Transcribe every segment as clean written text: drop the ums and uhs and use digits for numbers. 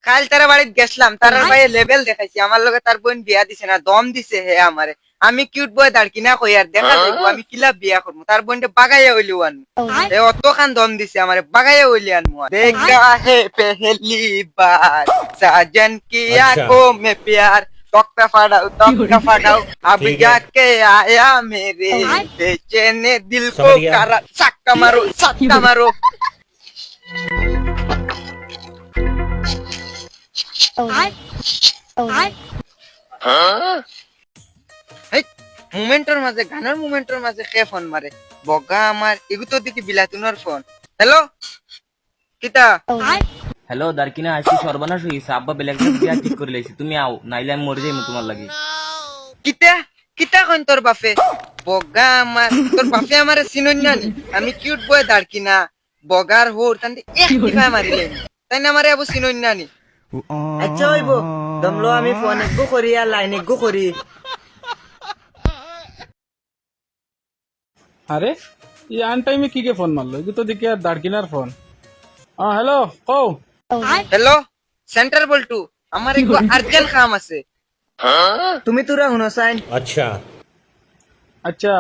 কাল তার বাড়িতে গেছিলাম, তার ভাইয়ে লেভেল দেখাইছি, আমার লগে তার বোন বিয়া দিছে না, দম দিছে হে আমারে। আমি কিউট বয় দাঁড়কি না কই আর দেখা যাইব আমি কিলা বিয়া করবো, তার বোনটা বাগাইয়া হইলি আনমু। এ অত খান দম দিছে আমারে, বাগাইয়া হইলি আনমু। দেখা হে পেহলি বার সাজন কি আঁখোं में प्यार, तोक्ता फाड़ाओ अब जाके आया मेरे बेचैन दिल को करा, सक्का मारो। মুমেন্টর মাঝে গানের মুমেন্টর মাঝে কে ফোন মারে, বগা আমার এগু তো দেখি বিলাতুনের ফোন। হ্যালো কিতা? হ্যালো দারকিনা, আজকে সর্বনাশ হইছে, আব্বা বেলেগের বিয়া ঠিক করে লাইছে, তুমি আও নাইলে আমি মরে যাইমু তোমার লাগি। কিতা কিতা কইন তোর বাপে? বগা আমার, তোর বাপে আমারে চিনন না নি? আমি কিউট বয় দাঁড়কিনা বগার হোর তান্তে এক টিপা মারিলে, তাই না আমারে আবু চিনন না নি? আচ্ছা হইব, দমলো আমি ফোন একগু করি আর লাইন একগু করি। আরে এই আন টাইমে কি কে ফোন মারলো? এগুলো তো দেখি আর দাঁড়কিনার ফোন। হ্যালো কও। হ্যালো সেন্টার বল্টু, আমার একটু আর্জেন্ট কাম আছে, তুমি তোরা শুনো সাইন। আচ্ছা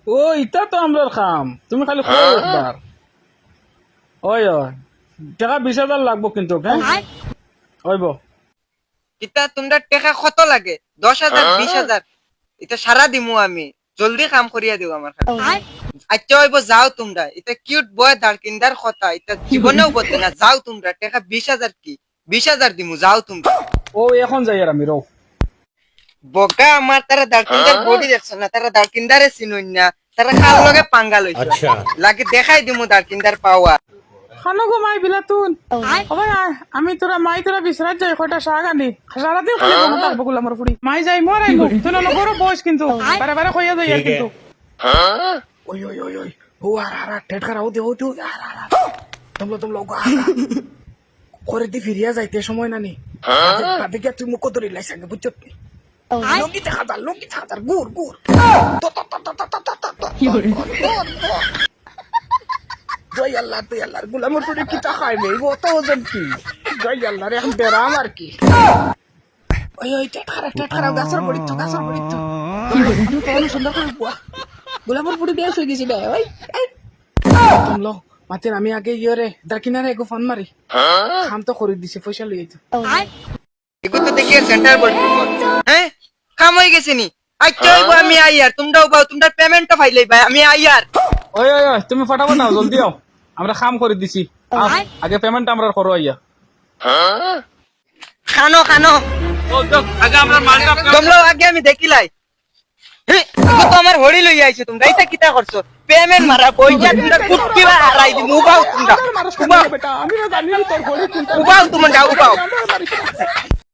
ও ইটা তো আমরার কাম, তুমি খালি কও একবার। ওই টাকা 20,000 লাগবো কিন্তু, হ্যাঁ ওইব। কিতা তোমরা টাকা কত লাগে? 10,000 20,000? এটা সারা দিমু আমি, জলদি কাম করিয়া দিও আমার কাছে। আচ্ছা হইব, যাও তোমরা, এটা কিউট বয় দাঁড়কিন্দার কথা, এটা জীবনেও বলতে না। যাও তোমরা, টাকা 20,000 কি 20,000 দিমু, যাও তোমরা। ও এখন যাই আর আমি রও। বগা আমার, তারা দাঁড়কিন্দার বডি দেখছ না, তারা দাঁড়কিন্দারে চিনুন না, তারা কার লগে পাঙ্গা লইছে। লাগে দেখাই দিমু দাঁড়কিন্দার পাওয়ার। খানো গো মাই বিলাতুন, ওই আমি তোরা মাই তোরা বিছরাত যাই কয়টা শাক আনি, সারাদিন খালি বন্ধ থাকবো গুলামর ফুড়ি। মাই যাই মরাই গো, তুই না বড় বয়স কিন্তু বারে বারে কইয়া যাই আর কিন্তু। ওই ওই ওই ওই ও আর টেট খারাও দে, ও তুই আর তোমলো গা করে দি ফিরিয়া যাইতে সময় নানি। বাদে গিয়া তুই মুখ ধরে লাইছ আগে বুঝছ? লঙ্গি থাকার গুড় জয় আল্লাহ, তুই আল্লাহর গুলামর ফুড়ি কি তা খাইবে অত ওজন কি? জয় আল্লাহ রে, এখন বেরাম আর কি। ওই ওই টেট খারাপ গাছর পড়িত সুন্দর করে বুয়া গোলাপর ফুটি দিয়ে শুয়ে গেছি। ওই তোমলো মাতের আমি আগে ইয়ে দাকিনারে এগো ফোন মারি, খাম তো করে দিছে, পয়সা লইয়ে তো এগু তো দেখি সেন্টার বল্টু, হ্যাঁ কাম হয়ে গেছে নি। আচ্ছা হইব, আমি আইয়ার, তোমরাও পাও, তোমরা পেমেন্টটা ফাইলাই ভাই, আমি আইয়ার। ওই ওই ওই তুমি ফটাফট নাও, জলদি আও, আমরা খাম করে দিছি। আগে পেমেন্ট আমরা করো আইয়া। খানো আগে আমরা মালটা তোমরা আগে আমি দেখিলাই। তো আমার হড়ি লই আইছো তোমরা, এটা কিটা করছো? পেমেন্ট মারা বইয়া তোমরা কুটকিবা হারাই দি। মুবাও তোমরা, বেটা আমি জানি তোর ঘড়ি কোনটা। উবাও তোমরা, উবাও।